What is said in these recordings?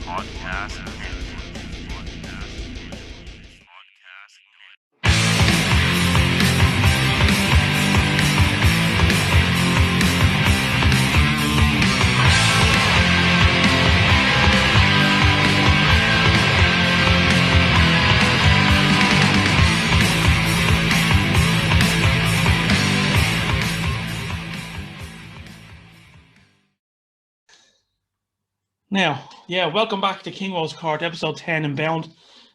Podcast. Now, welcome back to KingWoes Court, episode 10 and bound.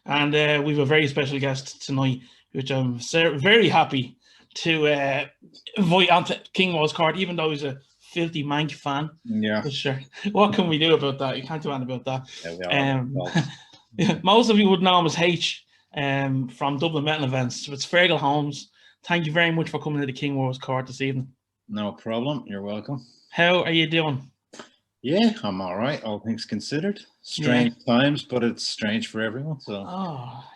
And we have a very special guest tonight, which I'm very happy to invite onto KingWoes Court, even though he's a filthy Mank fan. Yeah. But sure, what can we do about that? You can't do anything about that. Yeah, most of you would know him as H from Dublin Metal Events. It's Fergal Holmes. Thank you very much for coming to the KingWoes Court this evening. No problem. You're welcome. How are you doing? Yeah, I'm all right, all things considered. Strange times, but it's strange for everyone. So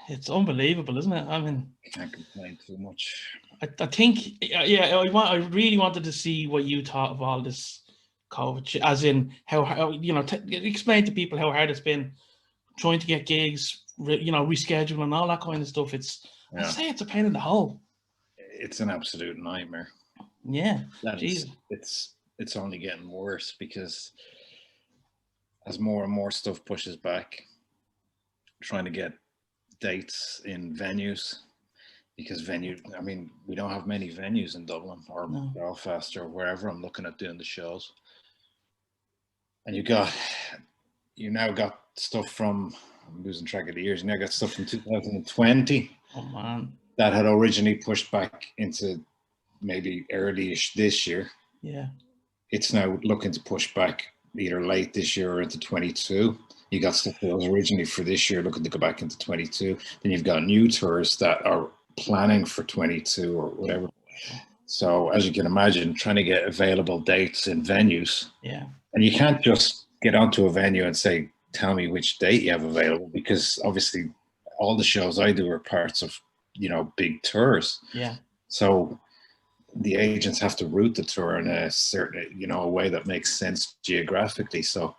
it's unbelievable, isn't it? I mean, can't complain too much. I think, I really wanted to see what you thought of all this COVID, as in how explain to people how hard it's been trying to get gigs, rescheduling and all that kind of stuff. I'd say it's a pain in the hole. It's an absolute nightmare. Yeah, it's only getting worse because as more and more stuff pushes back, trying to get dates in venues, because we don't have many venues in Dublin or Belfast or wherever I'm looking at doing the shows. And you now got stuff from, I'm losing track of the years, you now got stuff from 2020 that had originally pushed back into maybe early-ish this year. Yeah. It's now looking to push back either late this year or into 22. You got stuff that was originally for this year looking to go back into 22. Then you've got new tours that are planning for 22 or whatever. So as you can imagine, trying to get available dates in venues. Yeah. And you can't just get onto a venue and say, tell me which date you have available, because obviously all the shows I do are parts of, big tours. Yeah. So the agents have to route the tour in a certain, a way that makes sense geographically. So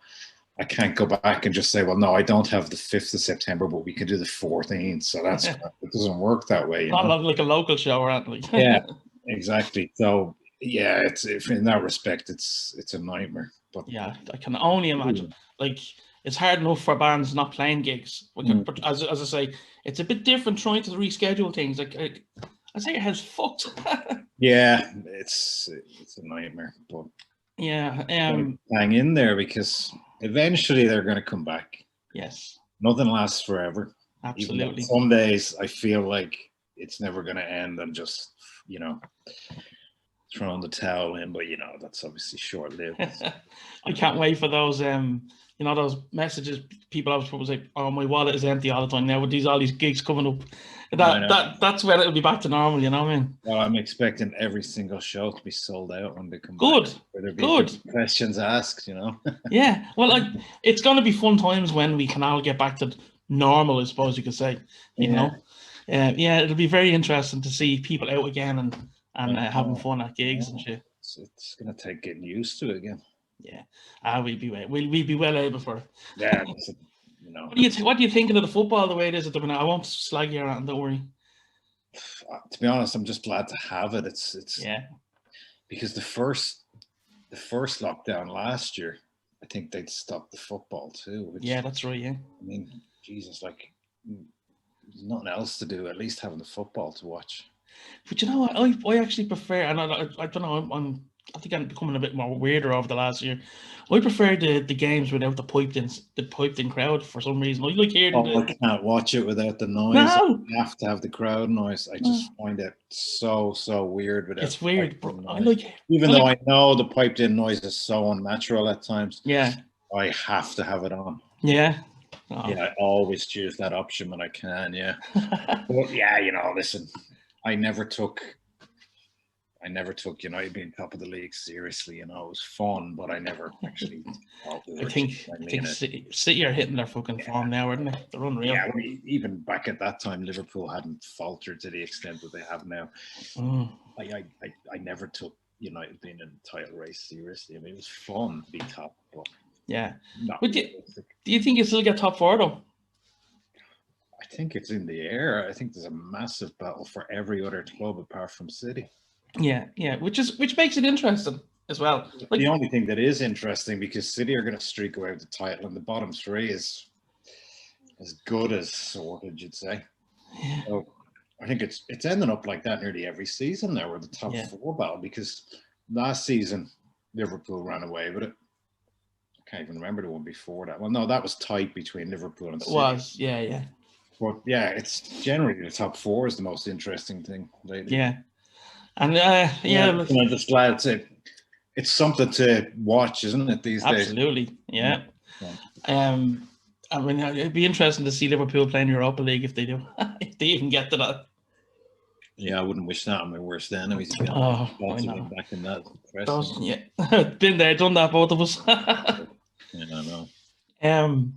I can't go back and just say, well, no, I don't have the 5th of September, but we can do the 14th. So it doesn't work that way. Not like a local show or anything. Yeah, exactly. So yeah, if in that respect, it's a nightmare. But yeah, I can only imagine. Like, it's hard enough for bands not playing gigs. But as I say, it's a bit different trying to reschedule things. Like, I say your head's fucked. Yeah, it's a nightmare, but hang in there, because eventually they're going to come back. Yes, nothing lasts forever. Absolutely. Some days I feel like it's never going to end. I'm just throwing the towel in, but that's obviously short-lived. I can't wait for those those messages people always put, like, oh, my wallet is empty all the time now with all these gigs coming up. That's when it'll be back to normal, you know what I mean? Well, I'm expecting every single show to be sold out when they come back. Good. Questions asked, Yeah. Well, it's going to be fun times when we can all get back to normal, I suppose you could say. You know? It'll be very interesting to see people out again and having fun at gigs and shit. It's going to take getting used to it again. Yeah. We'll be well able for it. Yeah. What do you think of the football the way it is at the minute? I won't slag you around, don't worry. To be honest, I'm just glad to have it. It's because the first lockdown last year, I think they'd stopped the football too. That's right. Yeah. I mean, Jesus, like, there's nothing else to do. At least having the football to watch. But you know what? I actually prefer, and I don't know. I think I'm becoming a bit more weirder over the last year. I prefer the games without the piped in crowd for some reason. I like hearing I can't watch it without the noise. No. I have to have the crowd noise. I just find it so weird without. It's weird, but I though I know the piped in noise is so unnatural at times. Yeah. I have to have it on. Yeah. Oh. Yeah, I always choose that option when I can. Yeah. But listen, I never took United being top of the league seriously. It was fun, but I never actually. I think City are hitting their fucking form now, aren't they? They're unreal. Yeah, even back at that time, Liverpool hadn't faltered to the extent that they have now. I never took United being in the title race seriously. I mean, it was fun to be top, but Yeah. Not But realistic. do you think you still get top 4 though? I think it's in the air. I think there's a massive battle for every other club apart from City. Yeah, which makes it interesting as well. Like, The only thing that is interesting, because City are going to streak away with the title, and the bottom 3 is as good as sorted, you'd say. yeah, So I think it's ending up like that nearly every season now, with the top 4 battle, because last season Liverpool ran away with it. I can't even remember the one before that. Well, no, that was tight between Liverpool and it City. was, yeah. But yeah, it's generally the top 4 is the most interesting thing lately. Yeah. And I'm just glad it's something to watch, isn't it, these days? Absolutely, yeah. I mean, it'd be interesting to see Liverpool playing Europa League if they do, if they even get to that. Yeah, I wouldn't wish that on my worst enemies. I know. Back in that been there, done that, both of us. Yeah, I know.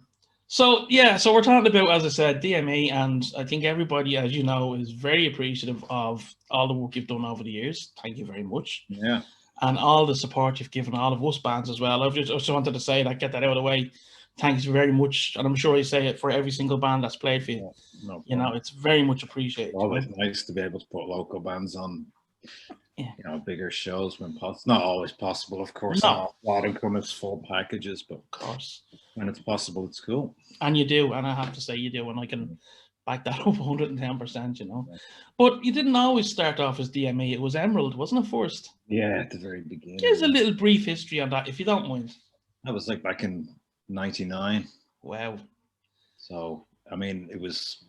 So we're talking about, as I said, DME, and I think everybody, as you know, is very appreciative of all the work you've done over the years. Thank you very much. Yeah. And all the support you've given all of us bands as well. I just wanted to say that, get that out of the way. Thanks very much, and I'm sure I say it for every single band that's played for you. No, you know, it's very much appreciated. It's always nice to be able to put local bands on, bigger shows when possible. Not always possible, of course. No. A lot of them come as full packages, but of course, when it's possible, it's cool. And you do, and I have to say you do, and I can back that up 110%. You know, but you didn't always start off as DME. It was Emerald, wasn't it? First. Yeah, at the very beginning. Here's a little brief history on that, if you don't mind. That was like back in '99. Wow. So, I mean, it was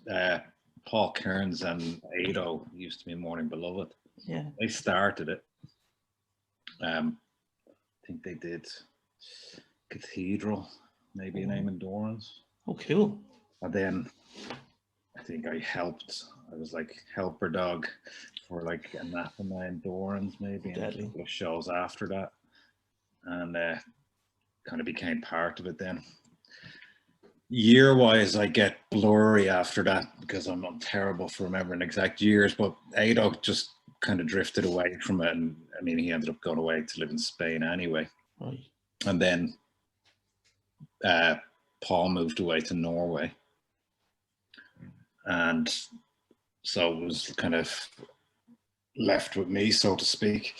Paul Kearns and Ado used to be Morning Beloved. Yeah. They started it. I think they did Cathedral, maybe in Eamon Doran's. Oh, cool. And then I think I helped. I was like helper dog for like Anathema and Doran's, maybe, and a couple of shows after that. And kind of became part of it then. Year-wise, I get blurry after that because I'm terrible for remembering exact years, but Ado just kind of drifted away from it. And I mean, he ended up going away to live in Spain anyway. Right. And then Paul moved away to Norway. And so it was kind of left with me, so to speak.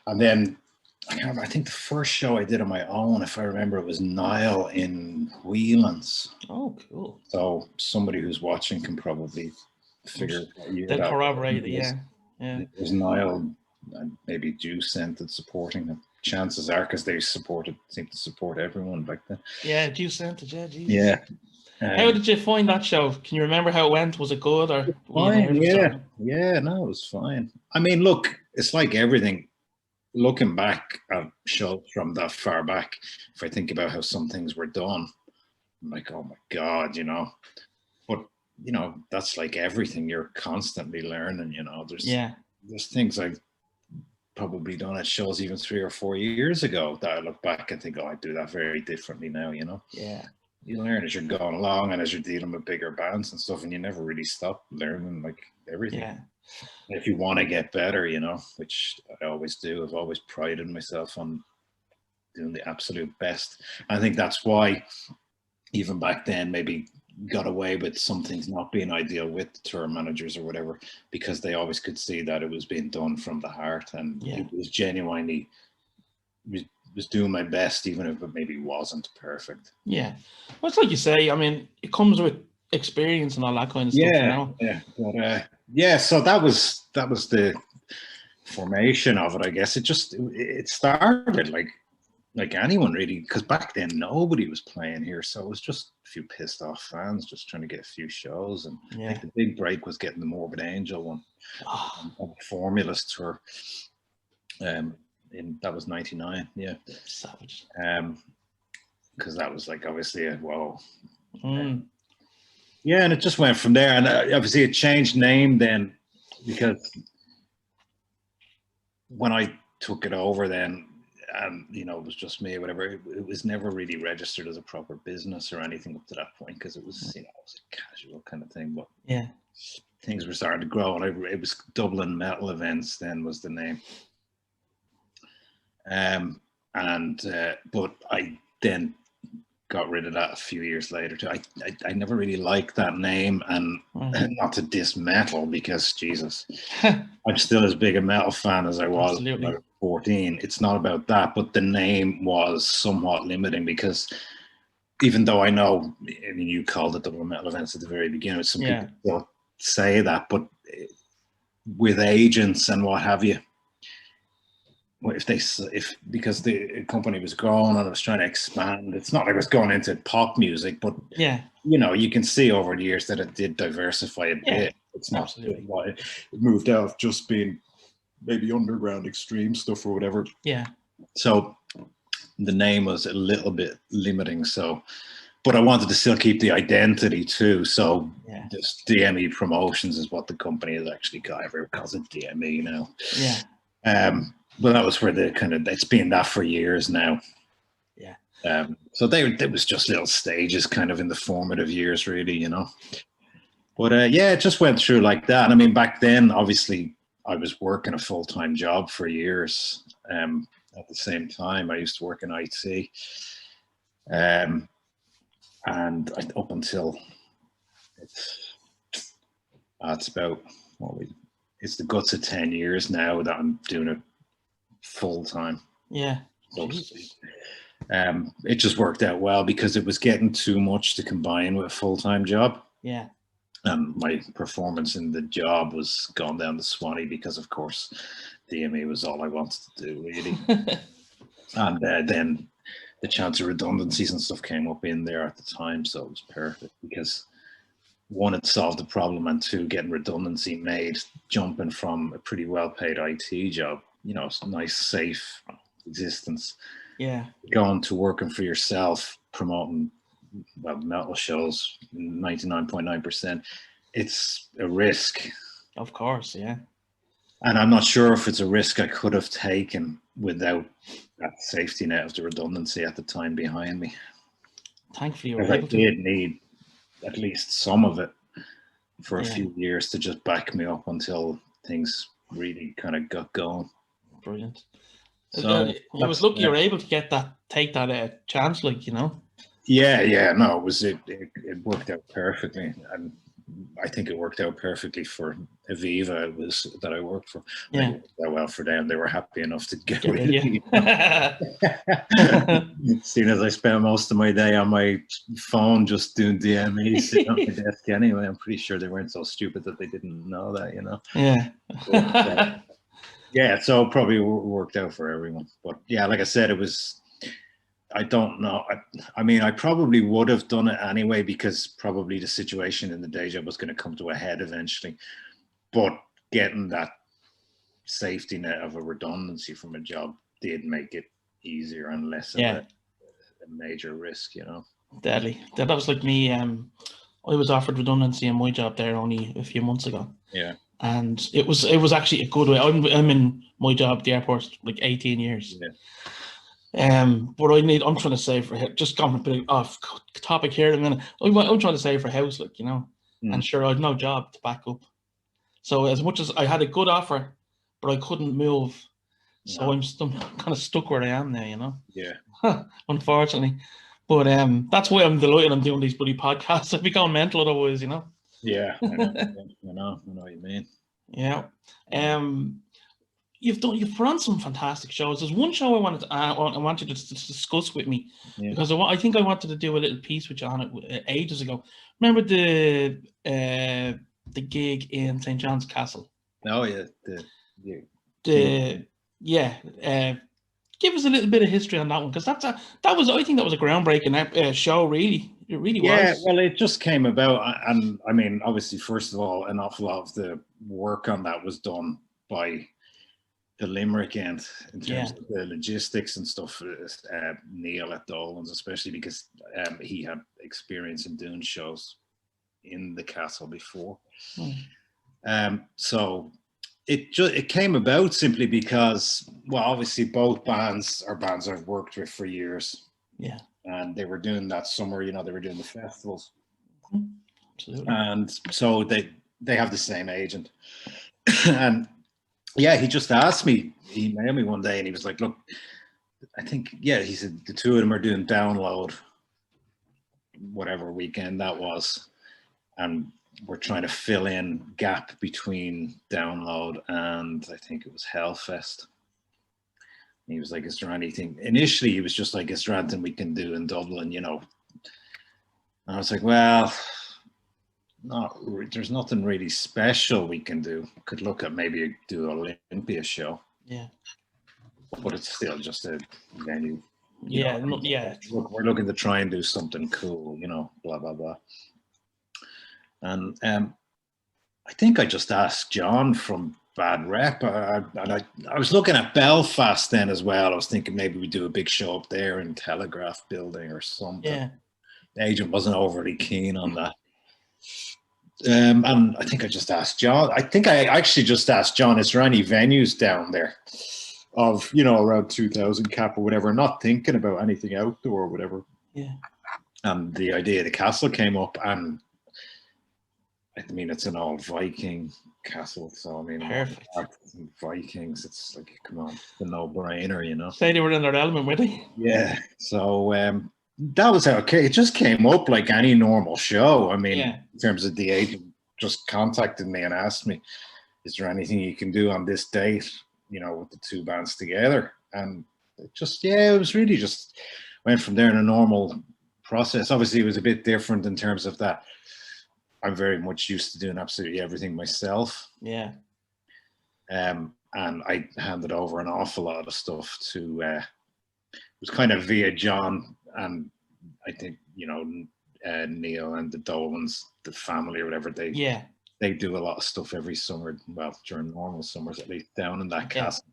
And then I think the first show I did on my own, if I remember, it was Niall in Whelan's. Oh, cool. So somebody who's watching can probably figure that out. Corroborate it, yeah. It was Niall and maybe Juice Scented supporting them. Chances are, because they seemed to support everyone back then. Yeah, Juice Scented, yeah, Jesus. Yeah. How did you find that show? Can you remember how it went? Was it good or? Fine, yeah, no, it was fine. I mean, look, it's like everything. Looking back at shows from that far back, if I think about how some things were done, I'm like, oh my God, But, that's like everything. You're constantly learning, There's things I've probably done at shows even 3 or 4 years ago that I look back and think, oh, I do that very differently now, Yeah. You learn as you're going along and as you're dealing with bigger bands and stuff, and you never really stop learning like everything. Yeah. If you want to get better, which I always do. I've always prided myself on doing the absolute best. I think that's why even back then maybe got away with some things not being ideal with tour managers or whatever, because they always could see that it was being done from the heart, and it was genuinely was doing my best, even if it maybe wasn't perfect. Yeah. Well, it's like you say, I mean, it comes with experience and all that kind of stuff, Yeah. But so that was the formation of it, I guess. It started like anyone really, because back then nobody was playing here, so it was just a few pissed off fans just trying to get a few shows. And I think the big break was getting the Morbid Angel one on the Formulas tour. That was 99, yeah. Savage. Because that was like obviously yeah, and it just went from there, and obviously it changed name then, because when I took it over then, it was just me or whatever, it was never really registered as a proper business or anything up to that point, because it was it was a casual kind of thing. But things were starting to grow, and it was Dublin Metal Events then was the name. But I then got rid of that a few years later too. I never really liked that name, and not to diss metal, because Jesus, I'm still as big a metal fan as I was when I was 14. It's not about that, but the name was somewhat limiting, because even though I know, I mean, you called it double metal events at the very beginning, some people still say that, but with agents and what have you, because the company was growing and it was trying to expand, it's not like it was going into pop music, but you know, you can see over the years that it did diversify a bit. It's not what it moved out of just being maybe underground extreme stuff or whatever. So the name was a little bit limiting. So, but I wanted to still keep the identity too. So this DME Promotions is what the company has actually got. Everyone calls it DME now. But that was where the kind of, it's been that for years now. So there was just little stages kind of in the formative years, really, you know. But it just went through like that. I mean, back then, obviously, I was working a full-time job for years. At the same time, I used to work in IT. And up until it's about, it's the guts of 10 years now that I'm doing it full-time. It just worked out well because it was getting too much to combine with a full-time job. And my performance in the job was gone down the Swanee because, of course, DME was all I wanted to do, really. And then the chance of redundancies and stuff came up in there at the time, so it was perfect because one, it solved the problem, and two, getting redundancy made jumping from a pretty well-paid IT job, you know, nice, safe existence, going to working for yourself, promoting metal shows 99.9%. It's a risk, of course. And I'm not sure if it's a risk I could have taken without that safety net of the redundancy at the time behind me. Thankfully, you were able to. I did need at least some of it for a few years to just back me up until things really kind of got going. Brilliant. So I was lucky you were able to take that chance, like, you know. No, it worked out perfectly, and I think it worked out perfectly for Aviva that I worked for. I think it worked out well for them. They were happy enough to get rid of me. Seeing as I spent most of my day on my phone just doing DME, sitting on my desk anyway, I'm pretty sure they weren't so stupid that they didn't know that, you know. So it probably worked out for everyone. But yeah, like I said, it was, I don't know. I mean, I probably would have done it anyway because probably the situation in the day job was going to come to a head eventually. But getting that safety net of a redundancy from a job did make it easier and less of a major risk, you know. Deadly. That was like me. I was offered redundancy in my job there only a few months ago. And it was actually a good way. I'm in my job at the airport like 18 years. But I'm trying to save for, just gone a bit off topic here in a minute. I'm trying to save for house, like, you know, and sure, I had no job to back up. So as much as I had a good offer, but I couldn't move, so I'm kind of stuck where I am now, you know. Unfortunately, but that's why I'm delighted I'm doing these bloody podcasts. I'd be going mental otherwise, you know. I know what you mean. You've put on some fantastic shows. There's one show I want you to discuss with me because I think I wanted to do a little piece with you on it ages ago. Remember the gig in St. John's Castle? Oh yeah. Give us a little bit of history on that one, because I think that was a groundbreaking show. Really, it really was. Well, it just came about, and I mean, obviously, first of all, an awful lot of the work on that was done by the Limerick end in terms of the logistics and stuff. Neil at Dolan's, especially because he had experience in doing shows in the castle before. So it came about simply because, well, obviously both bands are bands I've worked with for years. And they were doing that summer, you know, they were doing the festivals. Absolutely. And so they have the same agent. And he just asked me, he emailed me one day and he was like, look, I think, he said the two of them are doing Download whatever weekend that was, and we're trying to fill in gap between Download and I think it was Hellfest. He was like, is there anything, initially he was just like, is there anything we can do in Dublin, you know? And I was like, well, there's nothing really special we can do. Could look at maybe do an Olympia show. Yeah. But it's still just a venue. Yeah, know, yeah. Look, we're looking to try and do something cool, you know, blah, blah, blah. And I think I just asked John from Bad Rep. I was looking at Belfast then as well. I was thinking maybe we do a big show up there in Telegraph Building or something. Yeah. The agent wasn't overly keen on that. And I think I just asked John. I think I actually just asked John, is there any venues down there of, you know, around 2,000 cap or whatever, not thinking about anything outdoor or whatever. Yeah. And the idea of the castle came up, and I mean, it's an old Viking castle, so I mean, Perfect. Vikings, it's like, come on, it's a no-brainer, you know. Say they were in their element, were they? Yeah, so that was how it just came up like any normal show. I mean, in terms of the agent just contacted me and asked me, is there anything you can do on this date, you know, with the two bands together? And it just, yeah, it was really just went from there in a normal process. Obviously, it was a bit different in terms of that. I'm very much used to doing absolutely everything myself. Yeah. And I handed over an awful lot of stuff to, it was kind of via John, and I think, you know, Neil and the Dolans, the family or whatever, they do a lot of stuff every summer, well, during normal summers at least, down in that castle.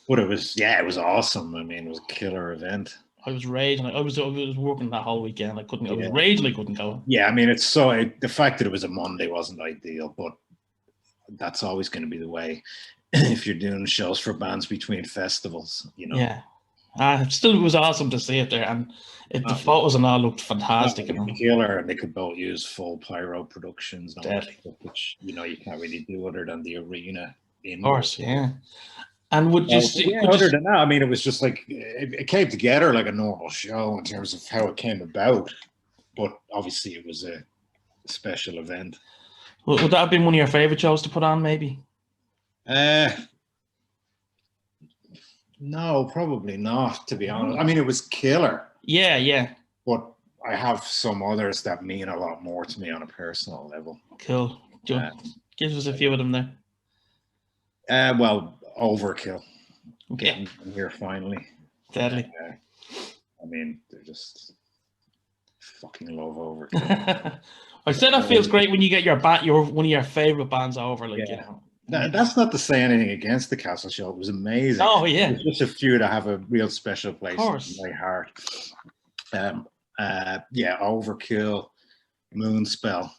But it was, it was awesome. I mean, it was a killer event. I was raging. I was working that whole weekend. I was raging. I couldn't go. Yeah, I mean, it's so the fact that it was a Monday wasn't ideal, but that's always going to be the way if you're doing shows for bands between festivals, you know. Yeah, still, it was awesome to see it there, and the photos and all looked fantastic. Killer, and they could both use full pyro productions, and all that stuff, which, you know, you can't really do other than the arena. Of course, yeah. And other than that, I mean, it was just like it came together like a normal show in terms of how it came about, but obviously it was a special event. Would that have been one of your favorite shows to put on, maybe? No, probably not, to be honest. I mean, it was killer. Yeah. But I have some others that mean a lot more to me on a personal level. Cool. Give us a few of them there. Well, Overkill. Okay. Getting here finally. Deadly. I mean, they're just fucking love Overkill. I said that feels great when you get one of your favorite bands over, like, you know. That's not to say anything against the Castle show. It was amazing. Oh yeah, there's just a few that have a real special place in my heart. Overkill, Moonspell,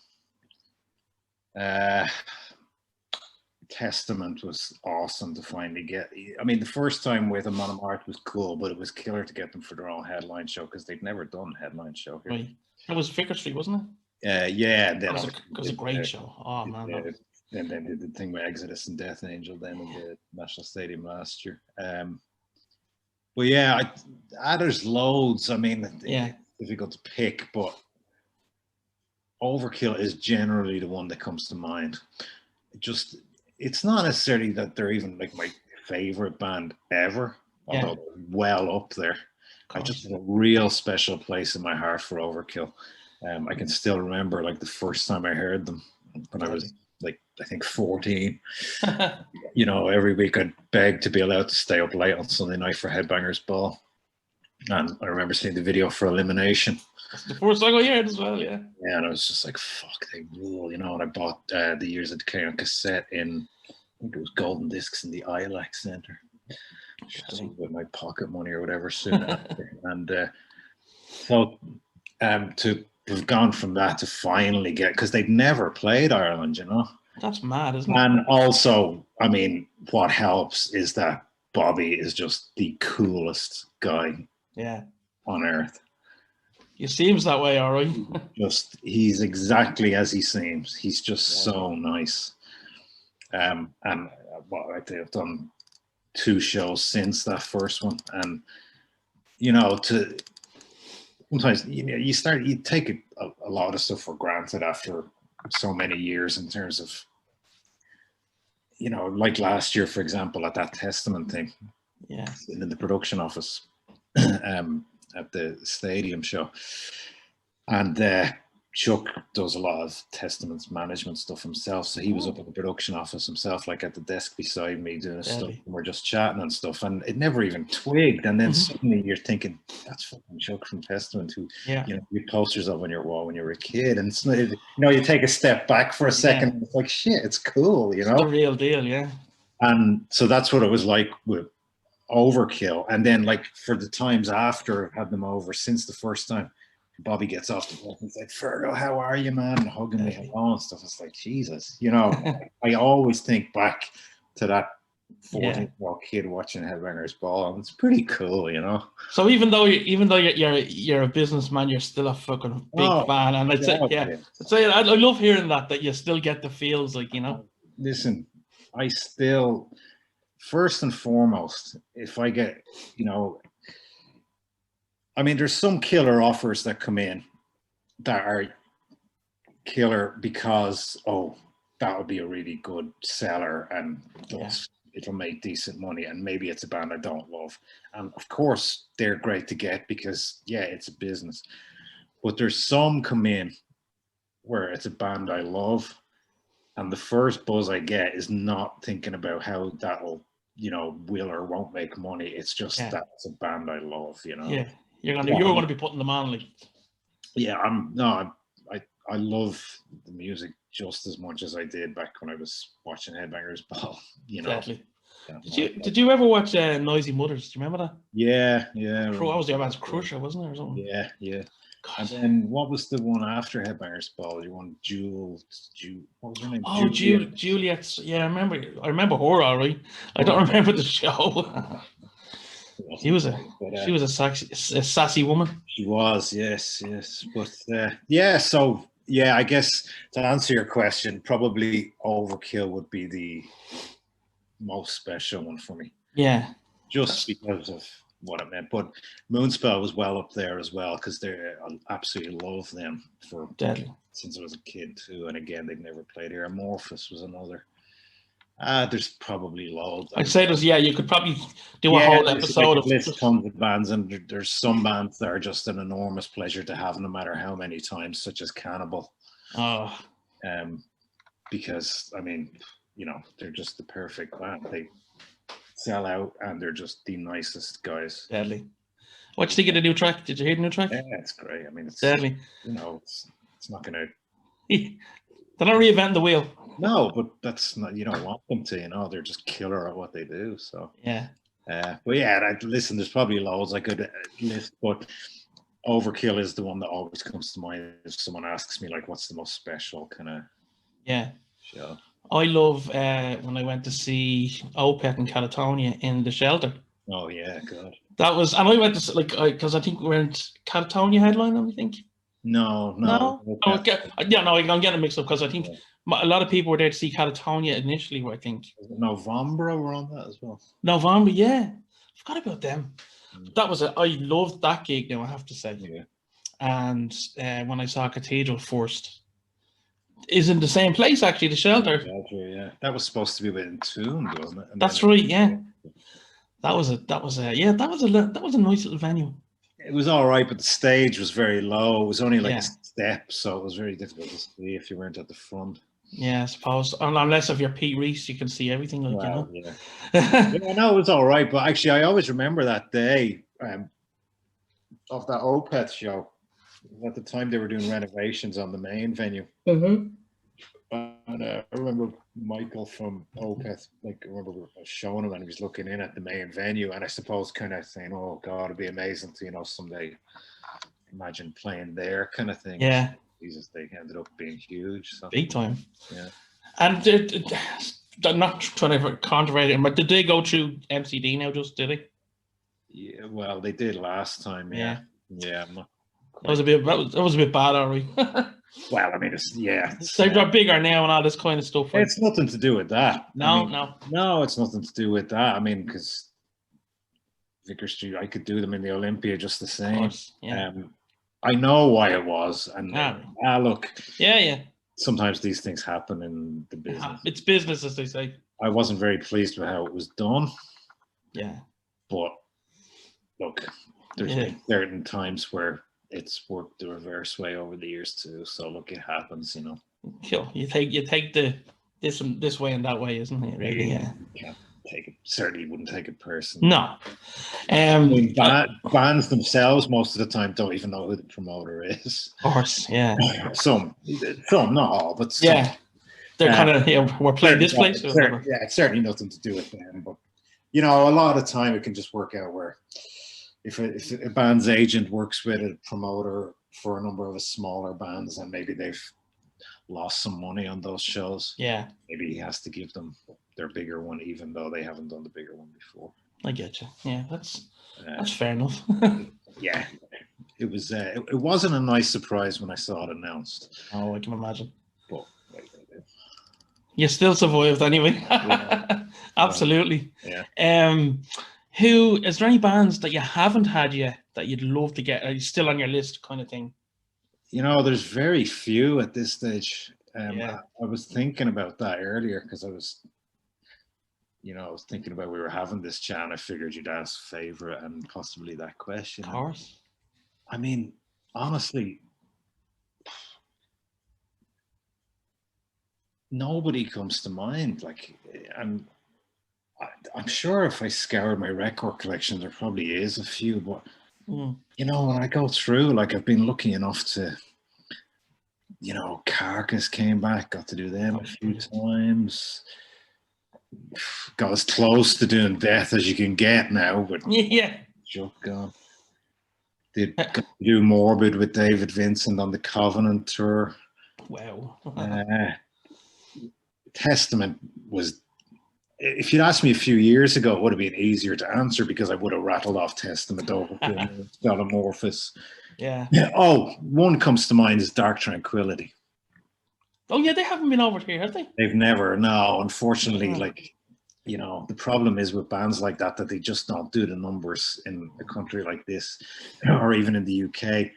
Testament was awesome to finally get. I mean, the first time with them on Art was cool, but it was killer to get them for their own headline show because they'd never done a headline show here. Right. That was Vicar Street, wasn't it? Yeah. That was a great show. Oh man. And then did the thing with Exodus and Death Angel then in the National Stadium last year. But yeah, there's loads. I mean, it's difficult to pick, but Overkill is generally the one that comes to mind. It's not necessarily that they're even like my favorite band ever, although they're well up there. I just have a real special place in my heart for Overkill. I can still remember like the first time I heard them when I was like, I think 14. You know, every week I'd beg to be allowed to stay up late on Sunday night for Headbangers Ball. And I remember seeing the video for Elimination. That's the first song I heard as well, yeah. Yeah, and I was just like, fuck, they rule, you know. And I bought the Years of Decay on cassette in, I think it was Golden Discs in the ILAC Centre. With my pocket money or whatever soon after. And so to have gone from that to finally get, because they'd never played Ireland, you know. That's mad, isn't it? And also, I mean, what helps is that Bobby is just the coolest guy on earth. He seems that way, all right. He's exactly as he seems. He's just so nice. And I've done 2 shows since that first one, and you know, sometimes you take a lot of stuff for granted after so many years in terms of, like last year, for example, at that Testament thing, in the production office at the stadium show. And Chuck does a lot of Testaments management stuff himself. So he was up in the production office himself, like at the desk beside me doing stuff. And we're just chatting and stuff. And it never even twigged. And then suddenly you're thinking, that's fucking Chuck from Testament who, you posters of on your wall when you were a kid. And it's, you take a step back for a second. And it's like, shit, it's cool, It's the real deal, yeah. And so that's what it was like with Overkill. And then like for the times after I've had them over since the first time, Bobby gets off the bus and he's like, Fergal, how are you, man? And hugging me hello and stuff. It's like, Jesus, I always think back to that 14-year-old kid watching Headbangers Ball, and it's pretty cool, So even though you're a businessman, you're still a fucking big fan, and I'd say I love hearing that you still get the feels, like Listen, I still, first and foremost, if I get, I mean, there's some killer offers that come in that are killer because, that would be a really good seller and it'll make decent money, and maybe it's a band I don't love. And of course, they're great to get because, it's a business. But there's some come in where it's a band I love, and the first buzz I get is not thinking about how that'll, will or won't make money. It's just that's a band I love, Yeah. You're going to be putting them on, like. Yeah, I love the music just as much as I did back when I was watching Headbangers Ball. Exactly. Did you ever watch Noisy Mothers? Do you remember that? Yeah. That was your band's Crusher, wasn't it, or something? Yeah. God. And then what was the one after Headbangers Ball? You won what was her name? Oh, Juliet's. Yeah, I remember her, all right. I don't remember the show. She was a sassy woman. She was, yes. But so I guess to answer your question, probably Overkill would be the most special one for me. Yeah. Just because of what it meant. But Moonspell was well up there as well, because I absolutely love them since I was a kid too. And again, they've never played here. Amorphous was another. There's probably loads. I'd say you could probably do a whole episode of list tons of bands, and there's some bands that are just an enormous pleasure to have, no matter how many times, such as Cannibal. Because I mean, they're just the perfect band. They sell out, and they're just the nicest guys. Deadly. What do you think of the new track? Did you hear the new track? Yeah, it's great. I mean, it's deadly. It's not gonna. They're not reinventing the wheel. No, but that's not. You don't want them to. They're just killer at what they do. So yeah. But listen, there's probably loads I could list, but Overkill is the one that always comes to mind if someone asks me, like, what's the most special kind of show. I love when I went to see Opeth in Catatonia in the Shelter. Oh yeah, God. That was, and I went to because I think we're in Catatonia headline, I think. No. I'm getting mixed up because I think a lot of people were there to see Catatonia initially. I think November were on that as well. November, yeah. Forgot about them. That was I loved that gig. Now I have to say. Yeah. And when I saw Cathedral Forced, is in the same place actually, the Shelter. Yeah, that was supposed to be with Entombed, wasn't it? That's right. Yeah. That was a nice little venue. It was all right, but the stage was very low. It was only like a step, so it was very difficult to see if you weren't at the front. Yeah, I suppose. Unless if you're Pete Reese, you can see everything. Yeah, no, it was all right. But actually, I always remember that day of that Opeth show. At the time, they were doing renovations on the main venue. Mm-hmm. And I remember Michael from Opeth, I remember showing him, and he was looking in at the main venue, and I suppose kind of saying, "Oh God, it'd be amazing to someday imagine playing there," kind of thing. Yeah. Jesus, they ended up being huge. So. Big time. Yeah. And they're not trying to controversy it, but did they go through MCD now? Just did they? Yeah. Well, they did last time. Yeah. I'm not. That was a bit bad, Ari. Well, I mean, they're bigger now and all this kind of stuff. It's nothing to do with that. No, it's nothing to do with that. I mean, because Vicar Street, I could do them in the Olympia just the same. Of course, yeah. I know why it was, and look, yeah. Sometimes these things happen in the business. It's business, as they say. I wasn't very pleased with how it was done. Yeah. But look, there's been certain times where it's worked the reverse way over the years too. So look, it happens, you know. Cool. You take the this way and that way, isn't it? Really? Yeah. You can't take it. Certainly wouldn't take it personally. No. I mean, bands themselves most of the time don't even know who the promoter is. Of course, yeah. Some, not all, but some. Yeah. They're kind of we're playing this place. Yeah, it's certainly nothing to do with them. But you know, a lot of the time it can just work out where if a band's agent works with a promoter for a number of smaller bands, and maybe they've lost some money on those shows. Yeah. Maybe he has to give them their bigger one, even though they haven't done the bigger one before. I get you. Yeah, that's fair enough. Yeah, it was. It wasn't a nice surprise when I saw it announced. Oh, I can imagine. But you still survived anyway. Yeah. Absolutely. Yeah. Who is there any bands that you haven't had yet that you'd love to get? Are you still on your list, kind of thing? You know, there's very few at this stage. Yeah. I was thinking about that earlier because I was thinking about we were having this chat and I figured you'd ask favorite and possibly that question. Of course. I mean, honestly, nobody comes to mind. Like, I'm sure if I scoured my record collection, there probably is a few, but you know, when I go through, like I've been lucky enough to, you know, Carcass came back, got to do them a few times. Got as close to doing Death as you can get now, but yeah, gone. Did do Morbid with David Vincent on the Covenant tour. Wow. Testament was, if you'd asked me a few years ago, it would have been easier to answer because I would have rattled off Testament, Overkill, Metamorphosis. Yeah. Oh, one comes to mind is Dark Tranquility. Oh yeah, they haven't been over here, have they? They've never. No, unfortunately, like, you know, the problem is with bands like that they just don't do the numbers in a country like this, or even in the UK,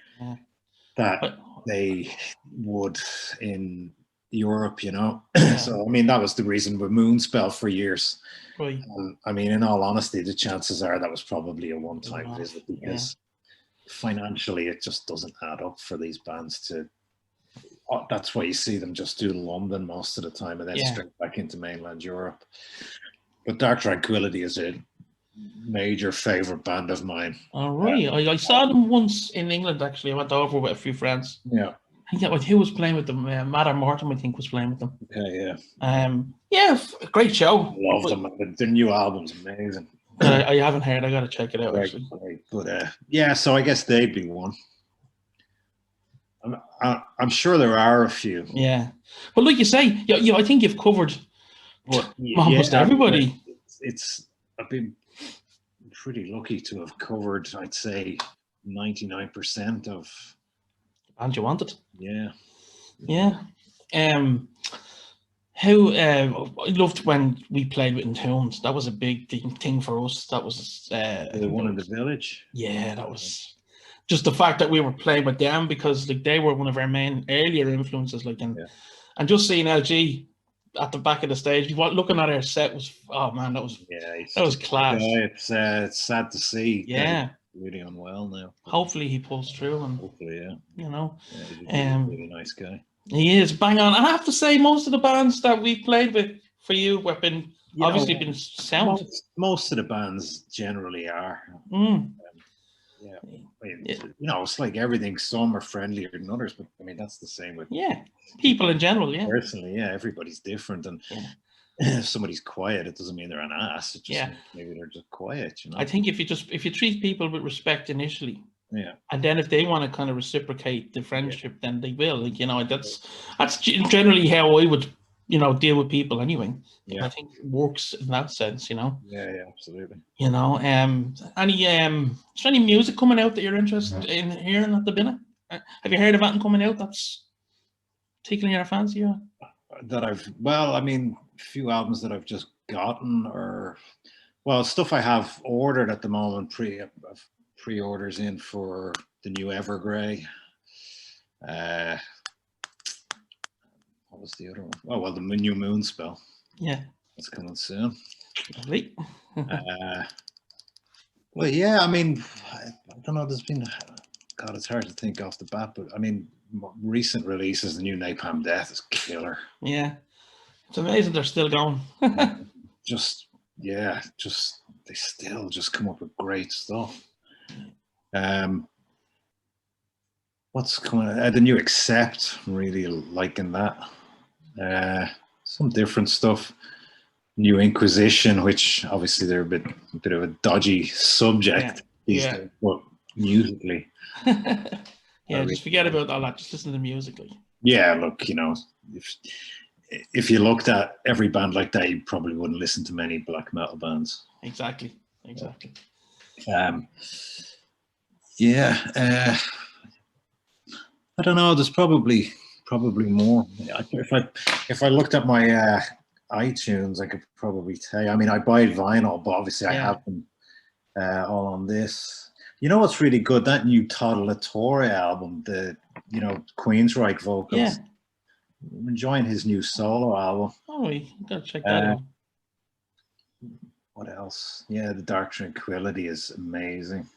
that they would in Europe, you know. So I mean, that was the reason with Moonspell for years. Right. I mean, in all honesty, the chances are that was probably a one-time visit because financially it just doesn't add up for these bands to. That's why you see them just do London most of the time and then straight back into mainland Europe. But Dark Tranquility is a major favorite band of mine. Oh, right. I saw them once in England, actually. I went over with a few friends. Yeah. I think who was playing with them? Matt Morton, I think, was playing with them. Okay, yeah. Yeah, great show. Love them. Their new album's amazing. I haven't heard. I got to check it out, actually. Great. But yeah, so I guess they'd be one. I'm sure there are a few. Yeah. Well, like you say, I think you've covered almost everybody. I've been pretty lucky to have covered, I'd say, 99% of and you wanted. Yeah. Yeah. I loved when we played with Entombs. That was a big thing for us. That was the one in the village. Yeah, that was just the fact that we were playing with them because like they were one of our main earlier influences. Like and just seeing LG at the back of the stage, looking at our set was that was class. Yeah, it's sad to see. Yeah. Really unwell now. Hopefully he pulls through and hopefully, you know. He's a really nice guy. He is bang on. I have to say, most of the bands that we've played with for you have been been sound. Most of the bands generally are. You know, it's like everything. Some are friendlier than others, but I mean that's the same with people in general. Personally, everybody's different, and if somebody's quiet, it doesn't mean they're an ass. It just maybe they're just quiet. You know, I think if you treat people with respect initially, and then if they want to kind of reciprocate the friendship, then they will. Like, you know, that's generally how I would deal with people anyway. I think it works in that sense. You know. Yeah, absolutely. You know, is there any music coming out that you're interested in hearing at the minute? Have you heard of anything coming out that's tickling your fancy? I mean, a few albums that I've just gotten, or stuff I have ordered at the moment. Pre-orders in for the new Evergrey. What was the other one? Oh well, the new Moonspell. Yeah, It's coming soon. lovely. Well, yeah, I mean, I don't know. There's been, God, it's hard to think off the bat, but I mean, recent releases, the new Napalm Death is killer. Yeah, it's amazing they're still going. Just they still just come up with great stuff. What's coming? The new Accept, really liking that. Some different stuff. New Inquisition, which obviously they're a bit of a dodgy subject these days, but musically. Yeah, just forget about all that. Just listen to musically. Yeah, look, you know, if you looked at every band like that, you probably wouldn't listen to many black metal bands. Exactly. Yeah, I don't know. There's probably more. If I looked at my iTunes, I could probably tell you. I mean, I buy vinyl, but obviously I have them all on this. You know what's really good? That new Toddle Latore album, the Queensryche vocals. Yeah. I'm enjoying his new solo album. Oh, you gotta check that out. What else? Yeah, the Dark Tranquility is amazing.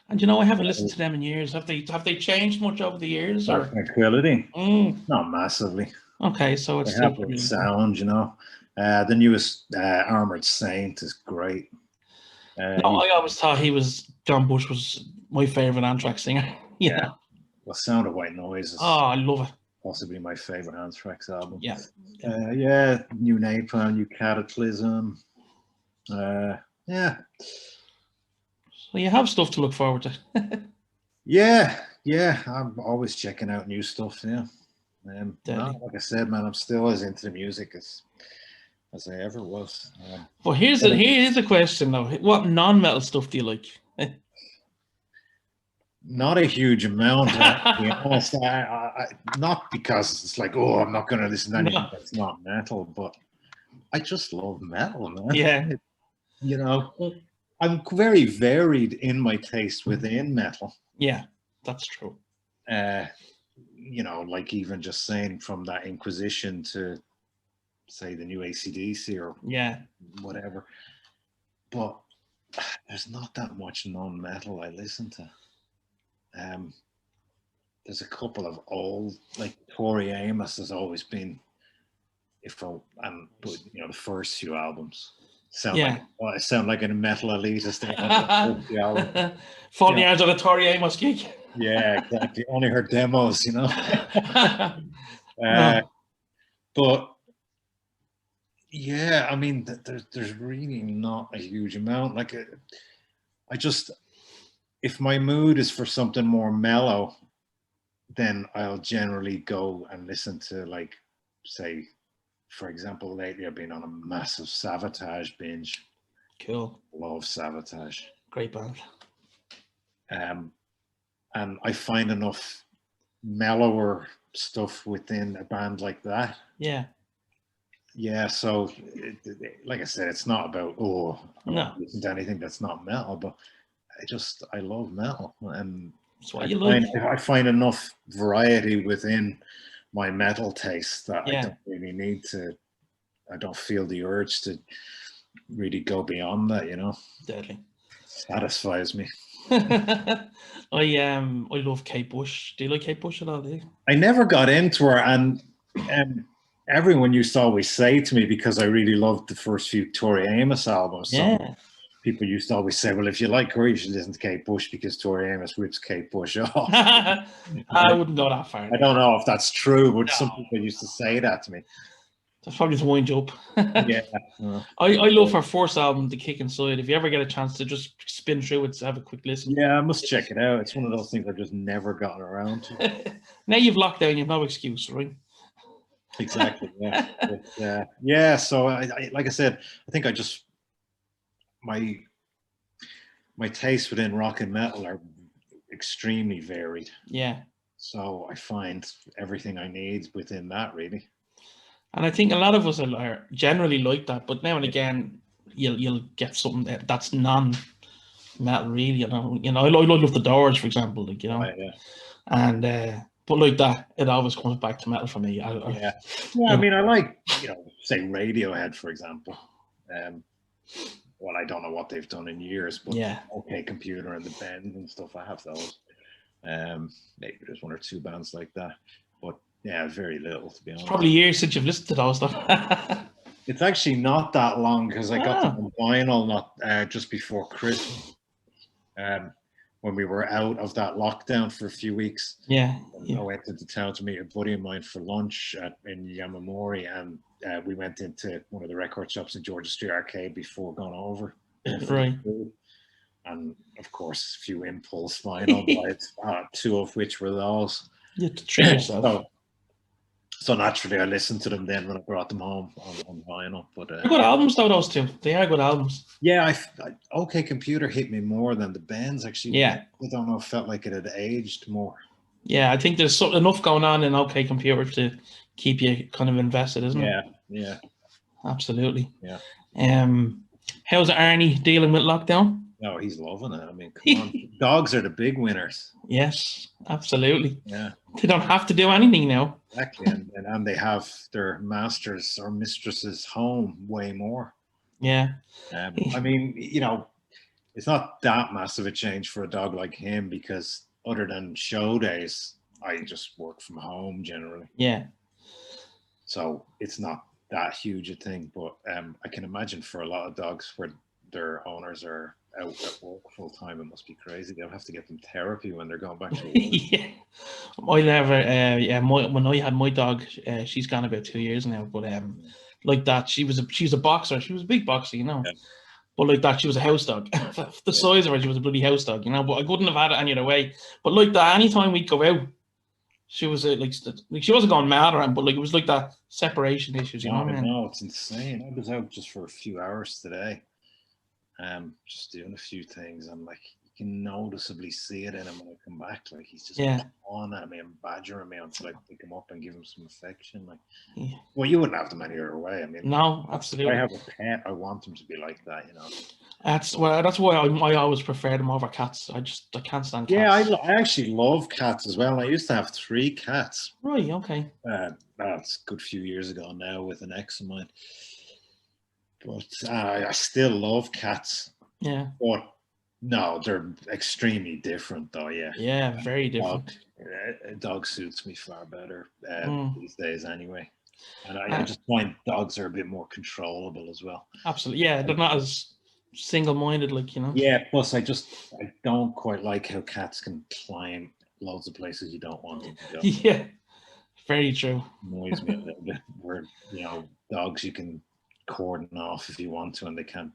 And I haven't listened to them in years. Have they changed much over the years? Dark Tranquility? Not massively. Okay, so it's still pretty sound, The newest Armored Saint is great. I always thought John Bush was my favorite Anthrax singer. Yeah. Well, Sound of White Noise is I love it. Possibly my favorite Anthrax album. Yeah. New Napalm, new Cataclysm. Yeah. So you have stuff to look forward to. Yeah. I'm always checking out new stuff. Yeah. Like I said, man, I'm still as into the music as I ever was. Well, here's a question though. What non-metal stuff do you like? Not a huge amount, to be honest. Not because it's like, I'm not going to listen to anything that's not metal, but I just love metal, man. Yeah. I'm very varied in my taste within metal. Yeah, that's true. Like even just saying from that Inquisition to say the new AC/DC or whatever. But there's not that much non-metal I listen to. There's a couple of old, like Tori Amos has always been, the first few albums sound like a metal elitist. Falling Yards on a Tori Amos gig. Yeah, exactly. Only her demos, But yeah, I mean, there's really not a huge amount. Like, if my mood is for something more mellow, then I'll generally go and listen to, like, say, for example, lately I've been on a massive Savatage binge. Cool. Love Savatage. Great band. And I find enough mellower stuff within a band like that. Yeah. Yeah, so like I said, it's not about I don't listen to anything that's not metal, but I love metal, and that's what you like. I find enough variety within my metal taste that I don't really need to. I don't feel the urge to really go beyond that, Deadly. Satisfies me. I love Kate Bush. Do you like Kate Bush at all? Do you? I never got into her, and everyone used to always say to me, because I really loved the first few Tori Amos albums. People used to always say, well, if you like her, you should listen to Kate Bush because Tori Amos rips Kate Bush off. I wouldn't go that far. I don't know if that's true, but some people used to say that to me. That's probably to wind you up. I love her first album, The Kick Inside. If you ever get a chance to just spin through it, to have a quick listen. Yeah, I must check it out. It's one of those things I've just never gotten around to. Now you've locked down, you've no excuse, right? Exactly. Yeah. But, so I like I said, I think I just my tastes within rock and metal are extremely varied. Yeah. So I find everything I need within that, really. And I think a lot of us are generally like that, but now and again, you'll get something that's metal, really. I love the Doors, for example, like, Right, yeah. and but like that, it always comes back to metal for me. Yeah. I mean, I like, say Radiohead, for example. Well, I don't know what they've done in years, but yeah, OK Computer and the Bend and stuff, I have those. Maybe there's one or two bands like that, but yeah, very little, to be honest. Probably years since you've listened to those stuff. It's actually not that long, because I got them Ah. on vinyl not just before Christmas, when we were out of that lockdown for a few weeks. Yeah, I went into town to meet a buddy of mine for lunch in Yamamori, and we went into one of the record shops in Georgia Street Arcade before going over for right. the food. And of course, a few impulse vinyl buys, two of which were those. You have to treat yourself. So naturally, I listened to them then when I brought them home on vinyl. But they're good albums, though, those two. They are good albums. Yeah, OK Computer hit me more than the Bends, actually. Yeah. I don't know, it felt like it had aged more. Yeah, I think there's enough going on in OK Computer to keep you kind of invested, isn't it? Yeah. Absolutely. Yeah. How's Arnie dealing with lockdown? No, he's loving it. I mean, come on. Dogs are the big winners. Yes, absolutely. Yeah. They don't have to do anything now. Exactly. And they have their masters or mistresses home way more. Yeah. I mean, it's not that massive a change for a dog like him, because other than show days, I just work from home generally. Yeah. So it's not that huge a thing, but I can imagine for a lot of dogs where their owners are out at work full time, it must be crazy. They'll have to get them therapy when they're going back to work. Yeah. I never, when I had my dog, she's gone about 2 years now, but like that, she was a boxer. She was a big boxer, Yeah. But like that, she was a house dog. The size of her, she was a bloody house dog, but I wouldn't have had it any other way. But like that, anytime we'd go out, she was like she wasn't going mad around, but like it was like that separation issues, I know, it's insane. I was out just for a few hours today, just doing a few things. I'm like, you can noticeably see it in him when I come back. Like, he's just on at me and badgering me until I pick him up and give him some affection. Like, well, you wouldn't have them any other way. I mean, no, absolutely. If I have a pet, I want them to be like that, That's why I always prefer them over cats. I can't stand cats. Yeah, I actually love cats as well. I used to have 3 cats. Right. Okay. That's a good few years ago now with an ex of mine. But I still love cats. Yeah. But no, they're extremely different, though. Yeah. Yeah, very different. A dog suits me far better these days, anyway. And I just find dogs are a bit more controllable as well. Absolutely. Yeah, they're not as single-minded, like, Yeah, plus I don't quite like how cats can climb loads of places you don't want them to go. Yeah, very true. Annoys me a little bit. Where dogs you can cordon off if you want to, and they can't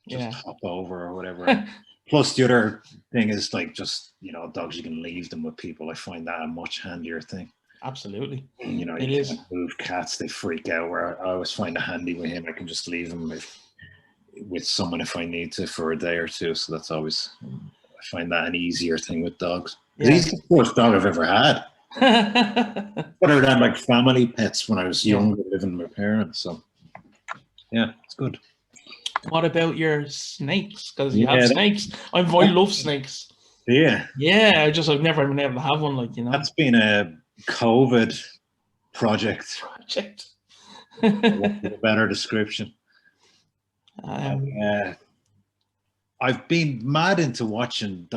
just hop over or whatever. Plus, the other thing is like just dogs you can leave them with people. I find that a much handier thing. Absolutely. You can't move cats; they freak out. Where I always find it handy with him. I can just leave him with someone if I need to for a day or two. So that's always, I find that an easier thing with dogs. Yeah. He's the first dog I've ever had. Other than like family pets when I was younger, living with my parents. So yeah, it's good. What about your snakes? Because you have snakes. I love snakes. Yeah. Yeah, I've never been able to have one, like, That's been a COVID project. A better description. I've been mad into watching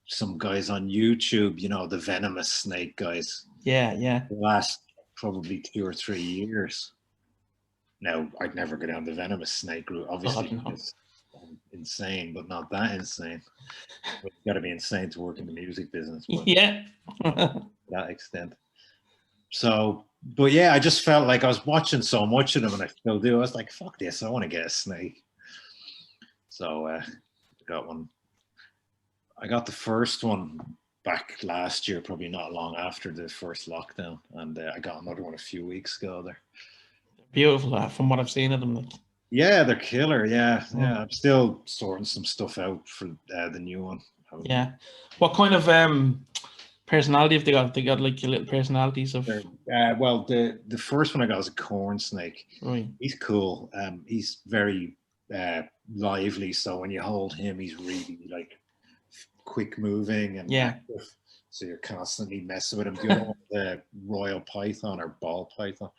some guys on YouTube, the venomous snake guys. Yeah. The last probably 2 or 3 years. Now, I'd never go down the venomous snake route. Obviously, it's insane, but not that insane. You've got to be insane to work in the music business. Yeah. To that extent. So, but yeah, I just felt like I was watching so much of them, and I still do. I was like, fuck this, I want to get a snake. So I got one. I got the first one back last year, probably not long after the first lockdown, and I got another one a few weeks ago there. Beautiful, from what I've seen of them. Like. Yeah, they're killer. Yeah. I'm still sorting some stuff out for the new one. Yeah. What kind of personality have they got? They got like little personalities of. Well, the first one I got was a corn snake. Right. He's cool. He's very lively. So when you hold him, he's really like quick moving and Yeah. active. So you're constantly messing with him. The other one, the royal python or ball python,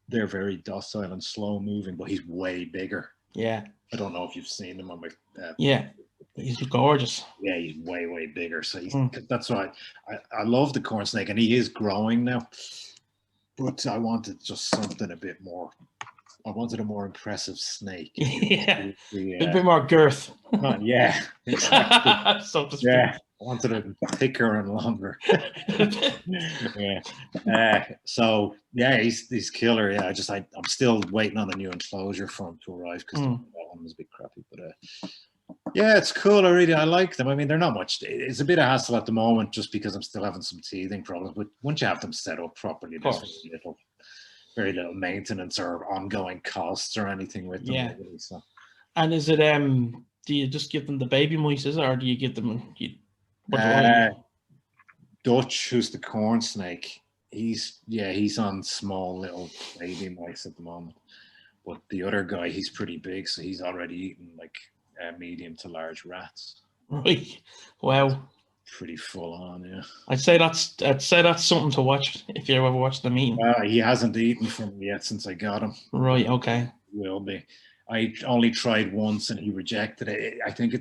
they're very docile and slow moving, but he's way bigger. Yeah. I don't know if you've seen him on my. Yeah. He's gorgeous. Yeah, he's way bigger. So that's why I love the corn snake, and he is growing now. But I wanted just something a bit more. I wanted a more impressive snake. Yeah, a bit more girth. Yeah, exactly. So to speak. Yeah, I wanted it thicker and longer. Yeah. So yeah, he's killer. Yeah, I'm still waiting on the new enclosure for him to arrive because that one was a bit crappy. But yeah, it's cool. I like them. I mean, they're not much. It's a bit of hassle at the moment just because I'm still having some teething problems. But once you have them set up properly, there's very little maintenance or ongoing costs or anything with them. Yeah. Really, so. And is it do you just give them the baby mice, or do you give them Dutch, who's the corn snake? He's on small little baby mice at the moment. But the other guy, he's pretty big, so he's already eaten like medium to large rats. Right. Wow. Pretty full on, yeah. I'd say that's something to watch if you ever watch the meeting. He hasn't eaten from me yet since I got him. Right. Okay. Will be. I only tried once and he rejected it. I think